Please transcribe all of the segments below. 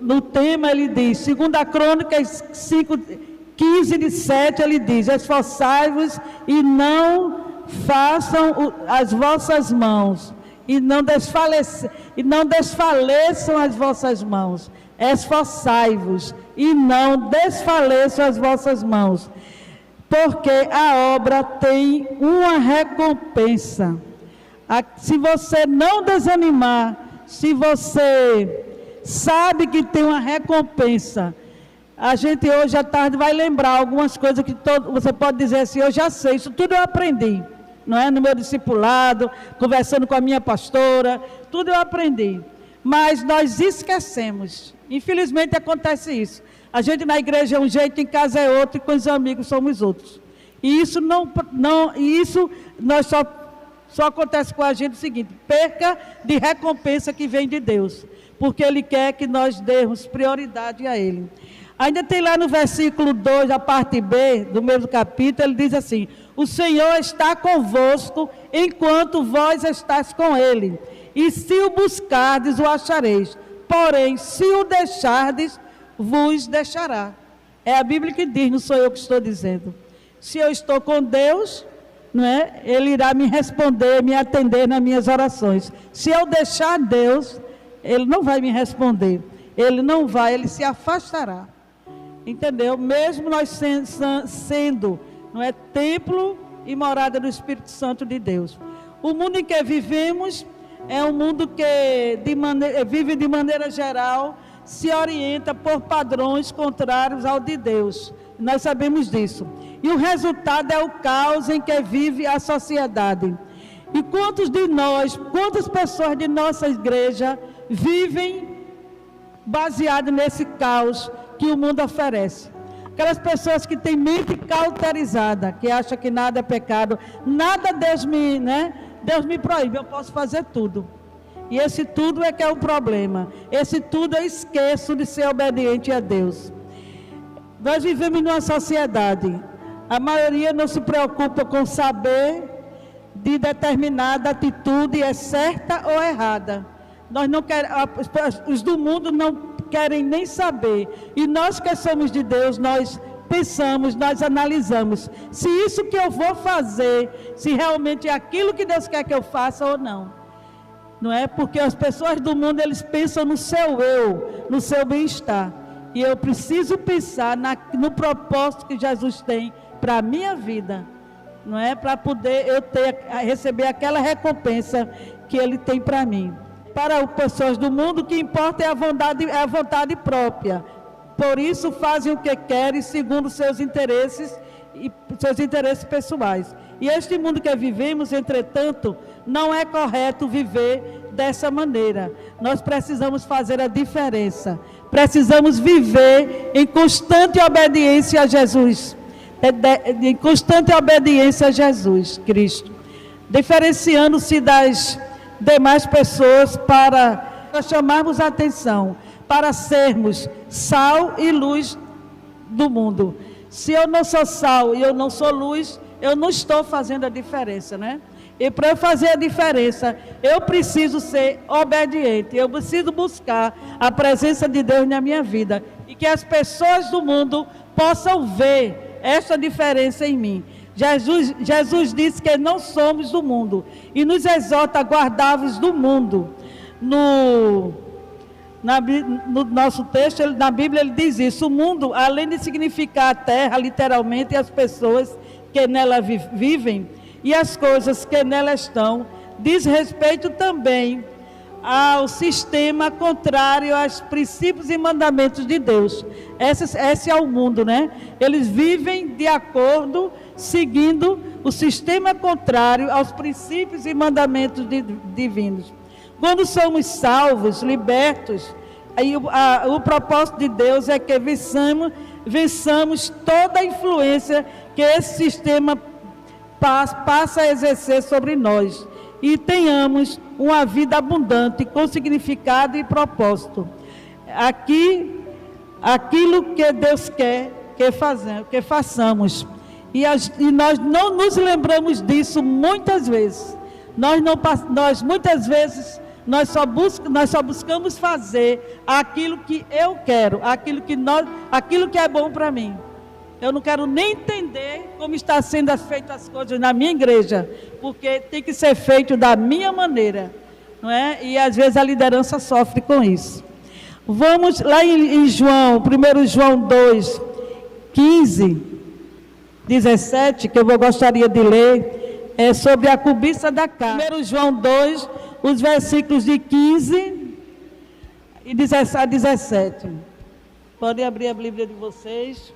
no tema ele diz, segundo a Crônicas 5:15-7, ele diz: esforçai-vos e não façam as vossas mãos, e não desfaleçam as vossas mãos. Esforçai-vos e não desfaleçam as vossas mãos, porque a obra tem uma recompensa. Se você não desanimar, se você sabe que tem uma recompensa, a gente hoje à tarde vai lembrar algumas coisas que você pode dizer assim: eu já sei, isso tudo eu aprendi, não é? No meu discipulado, conversando com a minha pastora, tudo eu aprendi. Mas nós esquecemos, infelizmente acontece isso. A gente na igreja é um jeito, em casa é outro, e com os amigos somos outros. E isso nós só acontece com a gente o seguinte: perca de recompensa que vem de Deus, porque Ele quer que nós demos prioridade a Ele. Ainda tem lá no versículo 2, a parte B do mesmo capítulo, ele diz assim: o Senhor está convosco enquanto vós estáis com Ele, e se o buscardes, o achareis, porém, se o deixardes, vos deixará. É a Bíblia que diz, não sou eu que estou dizendo. Se eu estou com Deus, não é? Ele irá me responder, me atender nas minhas orações. Se eu deixar Deus, Ele não vai me responder. Ele não vai, Ele se afastará. Entendeu? Mesmo nós sendo, não é, templo e morada do Espírito Santo de Deus. O mundo em que vivemos é um mundo que vive de maneira geral, se orienta por padrões contrários ao de Deus. Nós sabemos disso. E o resultado é o caos em que vive a sociedade. E quantas pessoas de nossa igreja vivem baseado nesse caos que o mundo oferece? Aquelas pessoas que têm mente cauterizada, que acham que nada é pecado, nada Deus me proíbe, eu posso fazer tudo. E esse tudo é que é o problema. Esse tudo eu esqueço de ser obediente a Deus. Nós vivemos numa sociedade, a maioria não se preocupa com saber de determinada atitude é certa ou errada. Nós não os do mundo não querem nem saber. E nós que somos de Deus, nós pensamos, nós analisamos se isso que eu vou fazer, se realmente é aquilo que Deus quer que eu faça ou não. Não é? Porque as pessoas do mundo, eles pensam no seu eu, no seu bem-estar. E eu preciso pensar no propósito que Jesus tem para a minha vida, não é? Para poder receber aquela recompensa que Ele tem para mim. Para as pessoas do mundo, o que importa é a vontade própria. Por isso fazem o que querem segundo seus interesses e seus interesses pessoais. E este mundo que vivemos, entretanto, não é correto viver dessa maneira. Nós precisamos fazer a diferença. Precisamos viver em constante obediência a Jesus. Em constante obediência a Jesus Cristo. Diferenciando-se das demais pessoas para chamarmos a atenção, para sermos sal e luz do mundo. Se eu não sou sal e eu não sou luz, eu não estou fazendo a diferença, né? E para eu fazer a diferença, eu preciso ser obediente, eu preciso buscar a presença de Deus na minha vida, e que as pessoas do mundo possam ver essa diferença em mim. Jesus disse que não somos do mundo, e nos exorta a guardar-vos do mundo. No nosso texto, na Bíblia, ele diz isso: o mundo, além de significar a terra, literalmente, as pessoas que nela vivem, e as coisas que nela estão, diz respeito também ao sistema contrário aos princípios e mandamentos de Deus. Esse é o mundo, né? Eles vivem de acordo, seguindo o sistema contrário aos princípios e mandamentos divinos. Quando somos salvos, libertos, aí o propósito de Deus é que vençamos toda a influência que esse sistema passa a exercer sobre nós, e tenhamos uma vida abundante, com significado e propósito. Aquilo que Deus quer que façamos. E nós não nos lembramos disso muitas vezes. Nós muitas vezes nós só buscamos fazer aquilo que eu quero, aquilo que é bom para mim. Eu não quero nem entender como está sendo feitas as coisas na minha igreja, porque tem que ser feito da minha maneira, não é? E às vezes a liderança sofre com isso. Vamos lá em João, 1 João 2, 15, 17, que eu gostaria de ler, é sobre a cobiça da carne. 1 João 2, os versículos de 15 e 17. Podem abrir a Bíblia de vocês.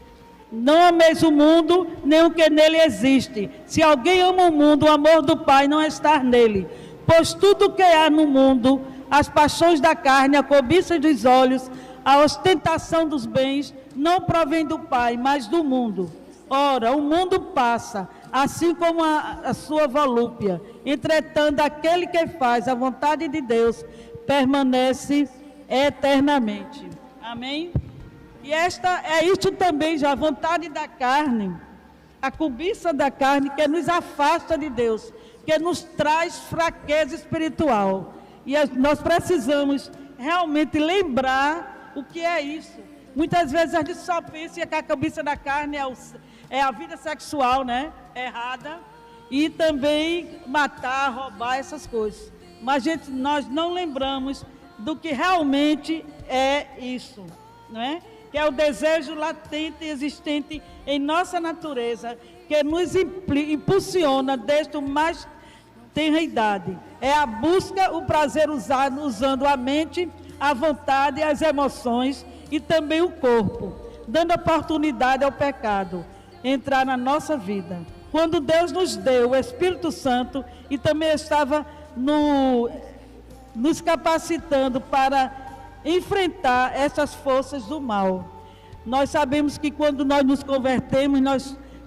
Não ameis o mundo, nem o que nele existe. Se alguém ama o mundo, o amor do Pai não está nele. Pois tudo que há no mundo, as paixões da carne, a cobiça dos olhos, a ostentação dos bens, não provém do Pai, mas do mundo. Ora, o mundo passa, assim como a sua volúpia. Entretanto, aquele que faz a vontade de Deus permanece eternamente. Amém? E isto também já, a vontade da carne, a cobiça da carne que nos afasta de Deus, que nos traz fraqueza espiritual. E nós precisamos realmente lembrar o que é isso. Muitas vezes a gente só pensa que a cobiça da carne é a vida sexual, né? Errada. E também matar, roubar, essas coisas. Mas nós não lembramos do que realmente é isso, não é? Que é o desejo latente e existente em nossa natureza, que nos impulsiona desde o mais tenra idade. É a busca, o prazer usando a mente, a vontade, as emoções e também o corpo, dando oportunidade ao pecado entrar na nossa vida. Quando Deus nos deu o Espírito Santo e também estava nos capacitando para enfrentar essas forças do mal. Nós sabemos que quando nós nos convertemos,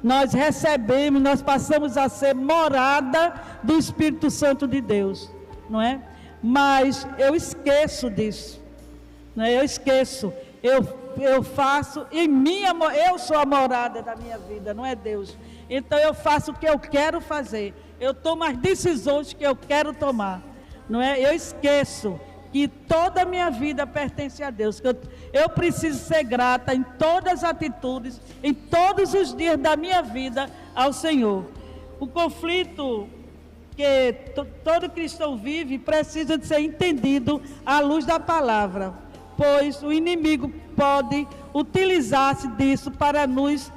nós recebemos, nós passamos a ser morada do Espírito Santo de Deus, não é? Mas eu esqueço disso, não é? Eu esqueço, eu faço, eu sou a morada da minha vida, não é Deus. Então eu faço o que eu quero fazer, eu tomo as decisões que eu quero tomar, não é? Eu esqueço que toda a minha vida pertence a Deus, que eu preciso ser grata em todas as atitudes, em todos os dias da minha vida ao Senhor. O conflito que todo cristão vive precisa de ser entendido à luz da palavra, pois o inimigo pode utilizar-se disso para nos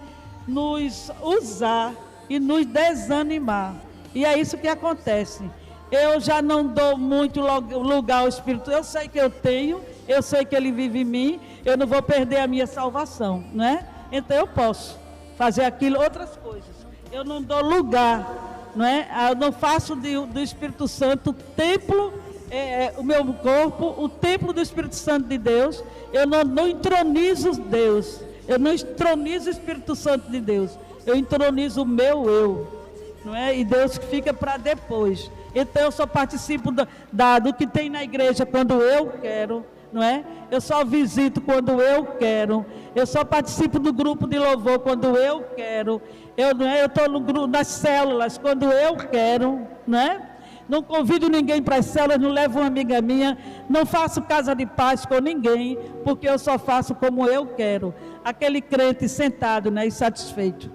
usar e nos desanimar. E é isso que acontece. Eu já não dou muito lugar ao Espírito. Eu sei que eu tenho, eu sei que Ele vive em mim, eu não vou perder a minha salvação, não é? Então eu posso fazer outras coisas. Eu não dou lugar, não é? Eu não faço do Espírito Santo o templo, o meu corpo, o templo do Espírito Santo de Deus. Eu não entronizo Deus, eu não entronizo o Espírito Santo de Deus, eu entronizo o meu eu, não é? E Deus fica para depois. Então eu só participo do que tem na igreja quando eu quero, não é? Eu só visito quando eu quero. Eu só participo do grupo de louvor quando eu quero. Eu estou nas células quando eu quero, não é? Não convido ninguém para as células, não levo uma amiga minha, não faço casa de paz com ninguém, porque eu só faço como eu quero. Aquele crente sentado, né, insatisfeito,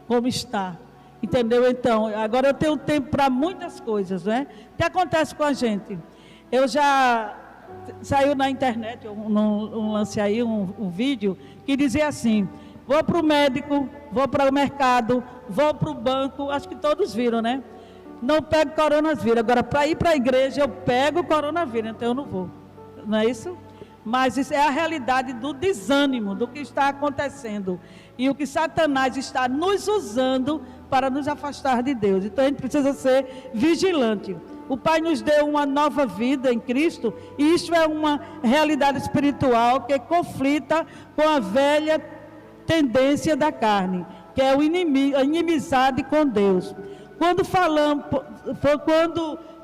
como está. Entendeu? Então, agora eu tenho tempo para muitas coisas, né? O que acontece com a gente? Eu já saiu na internet, lancei aí um vídeo que dizia assim: vou para o médico, vou para o mercado, vou para o banco, acho que todos viram, né? Não pego coronavírus. Agora, para ir para a igreja, eu pego coronavírus, então eu não vou. Não é isso? Mas isso é a realidade do desânimo, do que está acontecendo. E o que Satanás está nos usando para nos afastar de Deus. Então a gente precisa ser vigilante. O Pai nos deu uma nova vida em Cristo, e isso é uma realidade espiritual que conflita com a velha tendência da carne, que é a inimizade com Deus. Quando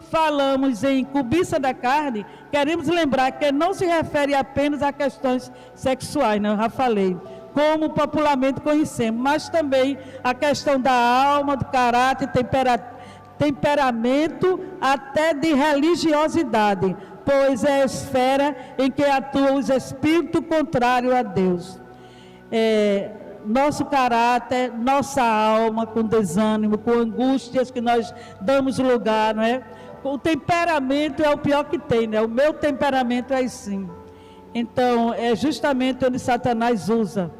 falamos em cobiça da carne, queremos lembrar que não se refere apenas a questões sexuais, né? Eu já falei, como popularmente conhecemos, mas também a questão da alma, do caráter, temperamento, até de religiosidade, pois é a esfera em que atuam os espíritos contrários a Deus. Nosso caráter, nossa alma com desânimo, com angústias que nós damos lugar, não é? O temperamento é o pior que tem, né? O meu temperamento é assim. Então, é justamente onde Satanás usa.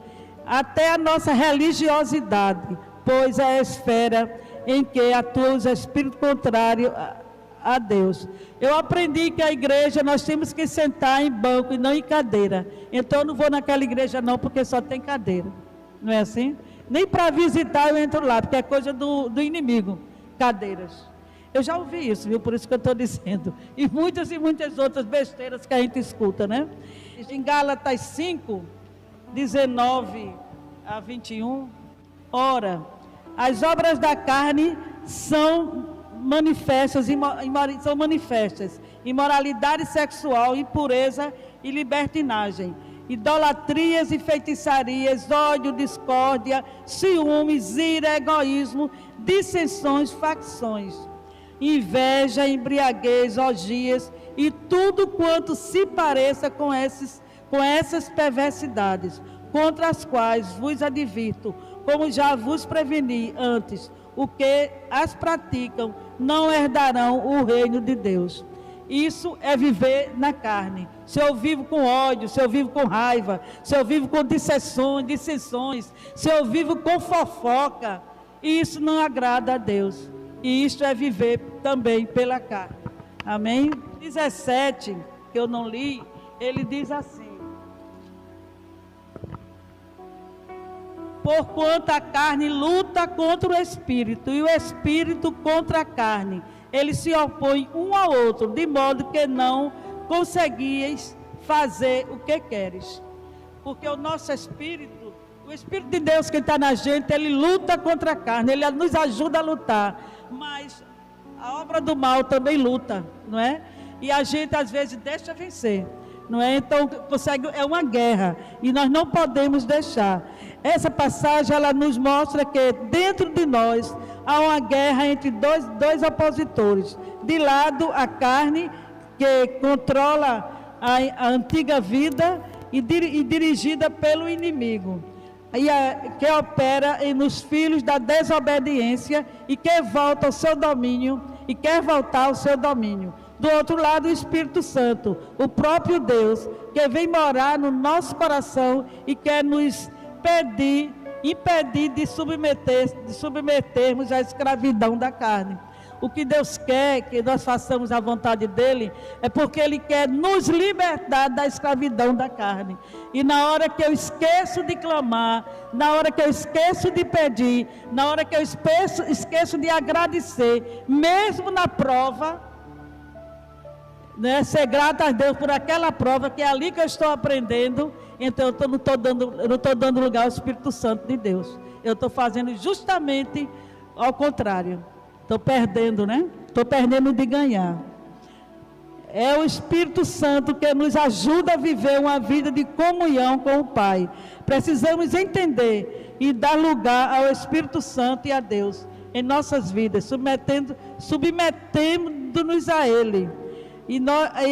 Até a nossa religiosidade, pois é a esfera em que atuam os espíritos contrários a Deus. Eu aprendi que a igreja nós temos que sentar em banco e não em cadeira. Então, eu não vou naquela igreja não, porque só tem cadeira. Não é assim? Nem para visitar eu entro lá, porque é coisa do inimigo, cadeiras. Eu já ouvi isso, viu? Por isso que eu estou dizendo. E muitas outras besteiras que a gente escuta, né? Em Gálatas 5, 19 a 21, ora, as obras da carne são manifestas, imoralidade sexual, impureza e libertinagem, idolatrias e feitiçarias, ódio, discórdia, ciúmes, ira, egoísmo, dissensões, facções, inveja, embriaguez, orgias e tudo quanto se pareça com essas perversidades, contra as quais vos advirto, como já vos preveni antes, o que as praticam não herdarão o reino de Deus. Isso é viver na carne. Se eu vivo com ódio, se eu vivo com raiva, se eu vivo com dissensões, se eu vivo com fofoca, isso não agrada a Deus. E isto é viver também pela carne. Amém? 17, que eu não li, ele diz assim: porquanto a carne luta contra o espírito, e o espírito contra a carne. Eles se opõem um ao outro, de modo que não conseguis fazer o que queres. Porque o nosso espírito, o Espírito de Deus que está na gente, ele luta contra a carne, ele nos ajuda a lutar. Mas a obra do mal também luta, não é? E a gente às vezes deixa vencer, não é? Então é uma guerra e nós não podemos deixar. Essa passagem ela nos mostra que dentro de nós há uma guerra entre dois opositores. De lado a carne, que controla a antiga vida e dirigida pelo inimigo, que opera nos filhos da desobediência e que volta ao seu domínio e quer voltar ao seu domínio. Do outro lado, o Espírito Santo, o próprio Deus, que vem morar no nosso coração e quer nos impedir de submetermos à escravidão da carne. O que Deus quer que nós façamos a vontade dele é porque ele quer nos libertar da escravidão da carne. E na hora que eu esqueço de clamar, na hora que eu esqueço de pedir, na hora que eu esqueço de agradecer, mesmo na prova, né, ser grata a Deus por aquela prova, que é ali que eu estou aprendendo, então eu não estou dando lugar ao Espírito Santo de Deus. Eu estou fazendo justamente ao contrário. Estou perdendo, né? Estou perdendo de ganhar. É o Espírito Santo que nos ajuda a viver uma vida de comunhão com o Pai. Precisamos entender e dar lugar ao Espírito Santo e a Deus em nossas vidas, submetendo-nos a Ele. E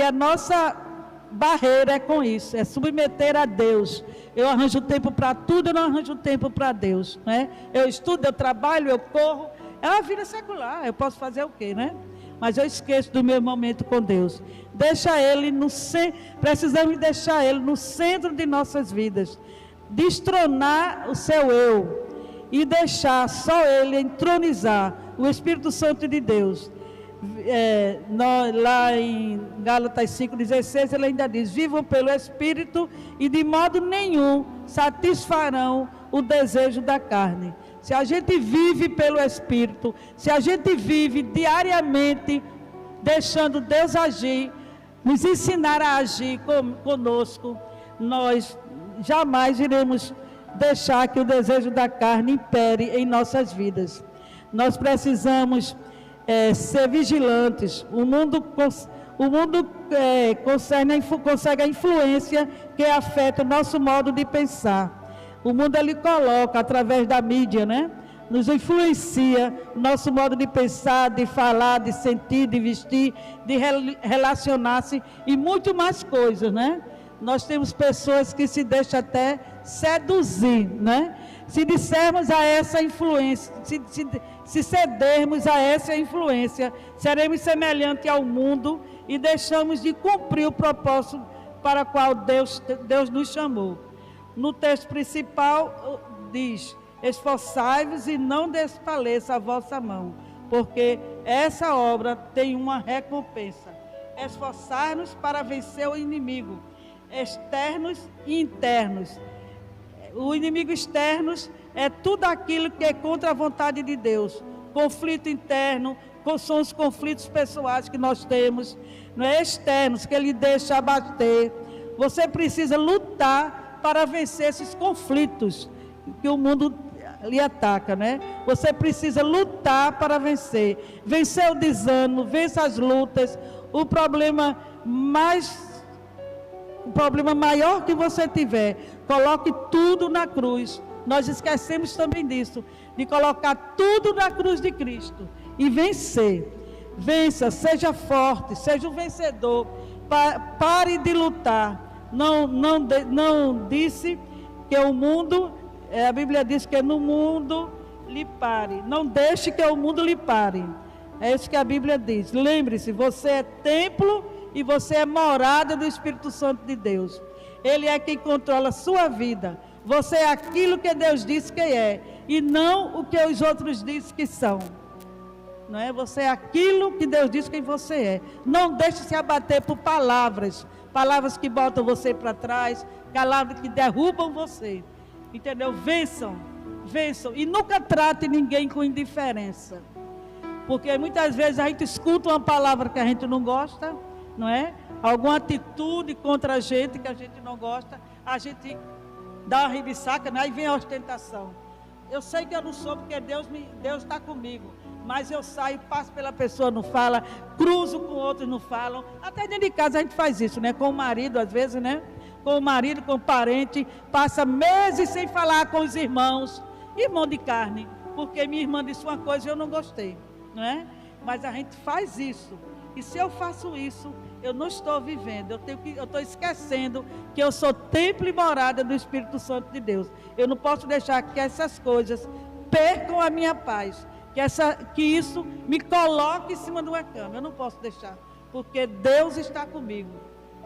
a nossa barreira é com isso, é submeter a Deus. Eu arranjo tempo para tudo, eu não arranjo tempo para Deus, né? Eu estudo, eu trabalho, eu corro. É uma vida secular, eu posso fazer o quê, né? Mas eu esqueço do meu momento com Deus. Precisamos deixar Ele no centro de nossas vidas. Destronar o seu eu e deixar só Ele entronizar o Espírito Santo de Deus. Lá em Gálatas 5,16 ele ainda diz: vivam pelo Espírito e de modo nenhum satisfarão o desejo da carne. Se a gente vive pelo Espírito, se a gente vive diariamente deixando Deus agir, nos ensinar a agir conosco, nós jamais iremos deixar que o desejo da carne impere em nossas vidas. Nós precisamos ser vigilantes. O mundo consegue a influência que afeta o nosso modo de pensar. O mundo ele coloca através da mídia, né? nos influencia nosso modo de pensar, de falar, de sentir, de vestir, de relacionar-se e muito mais coisas, né? Nós temos pessoas que se deixam até seduzir, né? Se dissermos a essa influência, se cedermos a essa influência, seremos semelhantes ao mundo e deixamos de cumprir o propósito para o qual Deus nos chamou. No texto principal diz: esforçai-vos e não desfaleça a vossa mão, porque essa obra tem uma recompensa. Esforçar-nos para vencer o inimigo, externos e internos. O inimigo externos é tudo aquilo que é contra a vontade de Deus. Conflito interno, são os conflitos pessoais que nós temos, não é? Externos, que ele deixa abater. Você precisa lutar para vencer esses conflitos que o mundo lhe ataca, né? Você precisa lutar para vencer. Vencer o desânimo, vencer as lutas. O problema maior que você tiver, coloque tudo na cruz. Nós esquecemos também disso, de colocar tudo na cruz de Cristo e vencer. Vença, seja forte, seja um vencedor. Pare de lutar. Não disse que o mundo, a Bíblia diz que no mundo lhe pare. Não deixe que o mundo lhe pare. É isso que a Bíblia diz. Lembre-se, você é templo e você é morada do Espírito Santo de Deus. Ele é quem controla a sua vida. Você é aquilo que Deus disse que é, e não o que os outros dizem que são. Não é? Você é aquilo que Deus diz que você é. Não deixe se abater por palavras que botam você para trás, palavras que derrubam você. Entendeu? Vençam. E nunca trate ninguém com indiferença. Porque muitas vezes a gente escuta uma palavra que a gente não gosta, não é? Alguma atitude contra a gente que a gente não gosta, a gente dá uma ribiçaca, né? Aí vem a ostentação. Eu sei que eu não sou, porque Deus está comigo, mas eu saio, passo pela pessoa, não fala, cruzo com outros, não falam. Até dentro de casa a gente faz isso, né? Com o marido, às vezes, né? Com o marido, com o parente, passa meses sem falar com os irmãos de carne, porque minha irmã disse uma coisa e eu não gostei, não é? Mas a gente faz isso. E se eu faço isso, eu não estou vivendo, eu estou esquecendo que eu sou templo e morada do Espírito Santo de Deus. Eu não posso deixar que essas coisas percam a minha paz, que isso me coloque em cima de uma cama. Eu não posso deixar, porque Deus está comigo.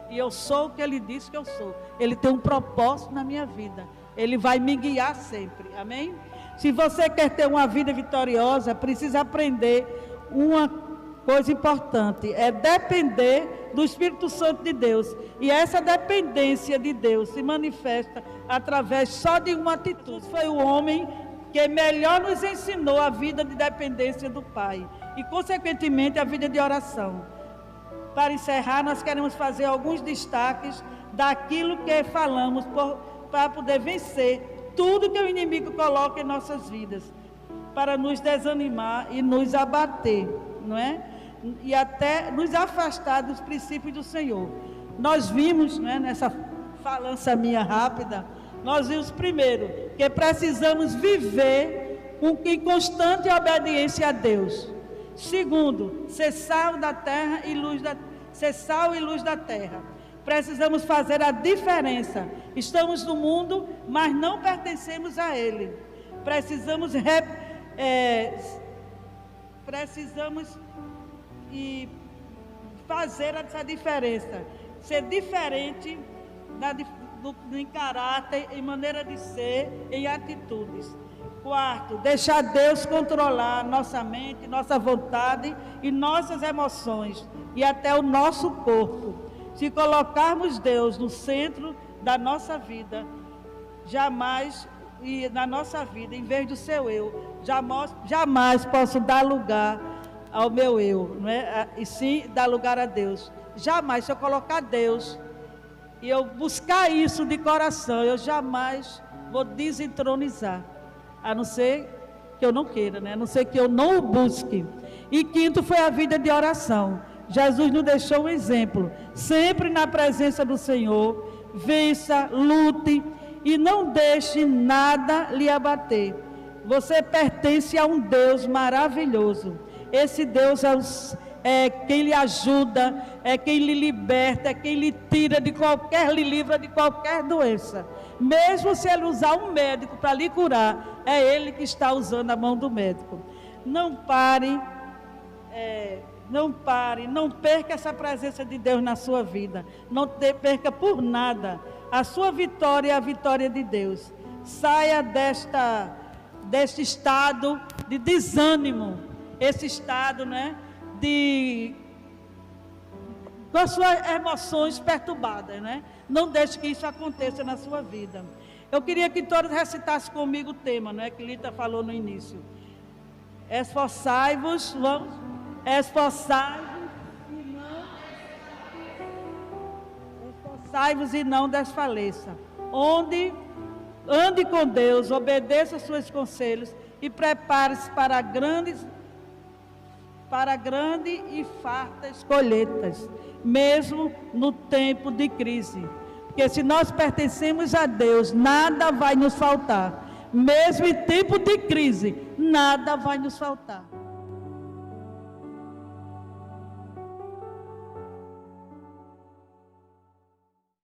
E eu sou o que Ele disse que eu sou. Ele tem um propósito na minha vida. Ele vai me guiar sempre, amém? Se você quer ter uma vida vitoriosa, precisa aprender uma coisa importante, é depender do Espírito Santo de Deus. E essa dependência de Deus se manifesta através só de uma atitude. Foi o homem que melhor nos ensinou a vida de dependência do Pai e, consequentemente, a vida de oração. Para encerrar, nós queremos fazer alguns destaques daquilo que falamos para poder vencer tudo que o inimigo coloca em nossas vidas, para nos desanimar e nos abater, não é? E até nos afastar dos princípios do Senhor. Nós vimos, né, nessa falança minha rápida, nós vimos primeiro que precisamos viver em constante obediência a Deus. Segundo, ser sal da terra e luz ser sal e luz da terra. Precisamos fazer a diferença. Estamos no mundo, mas não pertencemos a ele. Precisamos fazer essa diferença. Ser diferente em caráter, em maneira de ser, em atitudes. Quarto, deixar Deus controlar nossa mente, nossa vontade e nossas emoções e até o nosso corpo. Se colocarmos Deus no centro da nossa vida, em vez do seu eu, jamais posso dar lugar ao meu eu, não é? E sim dar lugar a Deus. Jamais, se eu colocar Deus e eu buscar isso de coração, eu jamais vou desentronizar, a não ser que eu não queira, né? A não ser que eu não o busque. E quinto foi a vida de oração. Jesus nos deixou um exemplo, sempre na presença do Senhor. Vença, lute e não deixe nada lhe abater. Você pertence a um Deus maravilhoso. Esse Deus é quem lhe ajuda, é quem lhe liberta, é quem lhe tira lhe livra de qualquer doença. Mesmo se ele usar um médico para lhe curar, é ele que está usando a mão do médico. Não pare, não perca essa presença de Deus na sua vida. Não perca por nada. A sua vitória é a vitória de Deus. Saia deste estado de desânimo, esse estado, com as suas emoções perturbadas, Não deixe que isso aconteça na sua vida. Eu queria que todos recitassem comigo o tema, que Lita falou no início. Esforçai-vos, esforçai-vos e não desfaleça. Ande com Deus, obedeça aos seus conselhos e prepare-se para grande e fartas colheitas, mesmo no tempo de crise. Porque se nós pertencemos a Deus, nada vai nos faltar. Mesmo em tempo de crise, nada vai nos faltar.